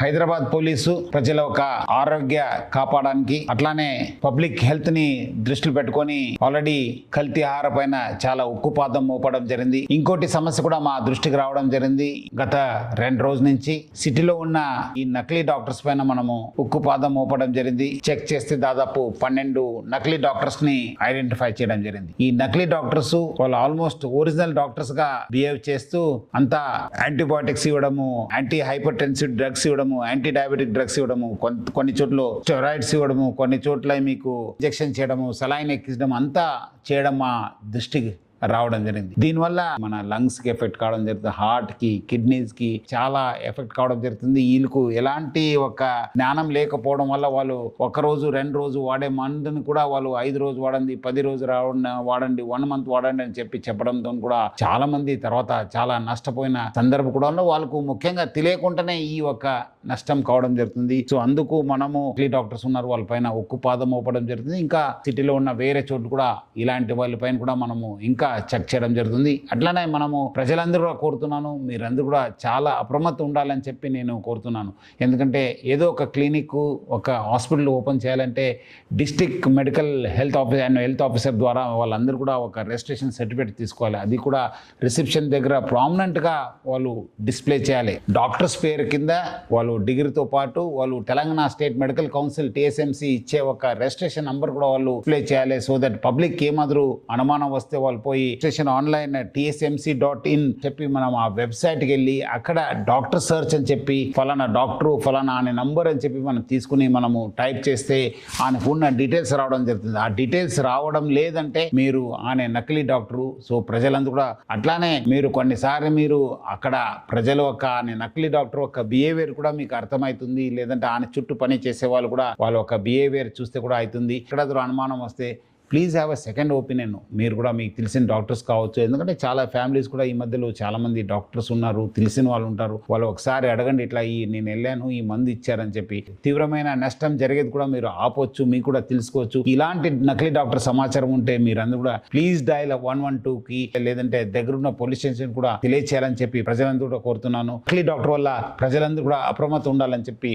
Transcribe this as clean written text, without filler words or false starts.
Hyderabad police ప్రజల ఒక ఆరోగ్య కాపాడడానికి అట్లానే పబ్లిక్ హెల్త్ ని దృష్టిలో పెట్టుకొని ఆల్రెడీ కల్తీ ఆహార పైన చాలా ఉక్కుపాదం మోపడం జరిగింది. ఇంకోటి సమస్య కూడా మా దృష్టికి రావడం జరిగింది. గత 2 రోజుల నుంచి సిటీలో ఉన్న ఈ నకిలీ డాక్టర్స్ పైన మనము ఉక్కుపాదం మోపడం జరిగింది. చెక్ చేస్తే దాదాపు 12 నకిలీ డాక్టర్స్ ని ఐడెంటిఫై చేయడం జరిగింది. ఈ నకిలీ డాక్టర్స్ వాళ్ళు ఆల్మోస్ట్ ఒరిజినల్ డాక్టర్స్ గా బిహేవ్ చేస్తూ అంతా యాంటీబయాటిక్స్ ఇవ్వడము, యాంటీ హైపర్టెన్సివ్ డ్రగ్స్ ఇవ్వడము, యాంటీ డయాబెటిక్ డ్రగ్స్ ఇవ్వడము, కొన్ని చోట్ల స్టెరాయిడ్స్ ఇవ్వడము, కొన్ని చోట్ల మీకు ఇంజెక్షన్ చేయడము, సలైన్ ఎక్కించడం అంతా చేయడం మా దృష్టికి రావడం జరిగింది. దీనివల్ల మన లంగ్స్ కి ఎఫెక్ట్ కావడం జరుగుతుంది, హార్ట్ కి, కిడ్నీస్ కి చాలా ఎఫెక్ట్ కావడం జరుగుతుంది. వీళ్ళకు ఎలాంటి ఒక జ్ఞానం లేకపోవడం వల్ల వాళ్ళు 1 రోజు 2 రోజు వాడే మందుని కూడా వాళ్ళు 5 రోజు వాడండి, 10 రోజు వాడండి, 1 మంత్ వాడండి అని చెప్పడంతో కూడా చాలా మంది తర్వాత చాలా నష్టపోయిన సందర్భం కూడా వాళ్ళకు ముఖ్యంగా తెలియకుండానే ఈ ఒక నష్టం కావడం జరుగుతుంది. సో అందుకు మనము డాక్టర్స్ ఉన్నారు, వాళ్ళ పైన ఉక్కుపాదం మోపడం జరుగుతుంది. ఇంకా సిటీలో ఉన్న వేరే చోట్ల కూడా ఇలాంటి వాళ్ళ పైన కూడా మనము ఇంకా చెక్ చేయడం జరుగుతుంది. అట్లానే మనము ప్రజలందరూ కూడా కోరుతున్నాను, మీరందరూ కూడా చాలా అప్రమత్తం ఉండాలని చెప్పి నేను కోరుతున్నాను. ఎందుకంటే ఏదో ఒక క్లినిక్, ఒక హాస్పిటల్ ఓపెన్ చేయాలంటే డిస్ట్రిక్ట్ మెడికల్ హెల్త్ ఆఫీసర్ ద్వారా వాళ్ళందరూ కూడా ఒక రిజిస్ట్రేషన్ సర్టిఫికేట్ తీసుకోవాలి. అది కూడా రిసెప్షన్ దగ్గర ప్రామినెంట్గా వాళ్ళు డిస్ప్లే చేయాలి. డాక్టర్స్ పేరు కింద వాళ్ళు డిగ్రీతో పాటు వాళ్ళు Telangana state medical council TSMC ఇచ్చే ఒక రిజిస్ట్రేషన్ నంబర్ కూడా వాళ్ళు డిస్ప్లే చేయాలి. సో దట్ పబ్లిక్ ఏమాదిరి అనుమానం వస్తే వాళ్ళు పోయి రిజిస్ట్రేషన్ ఆన్లైన్ tsmc.in చెప్పి మనం ఆ వెబ్సైట్కి వెళ్ళి అక్కడ డాక్టర్ సర్చ్ అని చెప్పి ఫలానా డాక్టరు ఫలానా అనే నంబర్ అని చెప్పి మనం తీసుకుని మనము టైప్ చేస్తే ఆయనకు ఉన్న డీటెయిల్స్ రావడం జరుగుతుంది. ఆ డీటెయిల్స్ రావడం లేదంటే మీరు ఆయన నకిలీ డాక్టరు. సో ప్రజలందరూ కూడా అట్లానే మీరు కొన్నిసార్లు మీరు అక్కడ ప్రజలు ఒక ఆయన నకిలీ డాక్టర్ ఒక బిహేవియర్ కూడా మీకు అర్థమవుతుంది, లేదంటే ఆయన చుట్టూ పని చేసే వాళ్ళు కూడా వాళ్ళ ఒక బిహేవియర్ చూస్తే కూడా అవుతుంది. ఇక్కడ అనుమానం వస్తే please have a second opinion. మీరు కూడా మీకు తెలిసిన డాక్టర్స్ కావచ్చు, ఎందుకంటే చాలా ఫ్యామిలీస్ కూడా ఈ మధ్యలో చాలా మంది డాక్టర్స్ ఉన్నారు, తెలిసిన వాళ్ళు ఉంటారు. వాళ్ళు ఒకసారి అడగండి, ఇట్లా నేను వెళ్ళాను, ఈ మందు ఇచ్చారని చెప్పి. తీవ్రమైన నష్టం జరిగేది కూడా మీరు ఆపొచ్చు, మీకు కూడా తెలుసుకోవచ్చు. ఇలాంటి నకిలీ డాక్టర్ సమాచారం ఉంటే మీరందరూ కూడా ప్లీజ్ డయల్ 112కి లేదంటే దగ్గరున్న పోలీస్ స్టేషన్ కూడా తెలియచేయాలని చెప్పి ప్రజలందరూ కూడా కోరుతున్నాను. నకిలీ డాక్టర్ వల్ల ప్రజలందరూ కూడా అప్రమత్తం ఉండాలని చెప్పి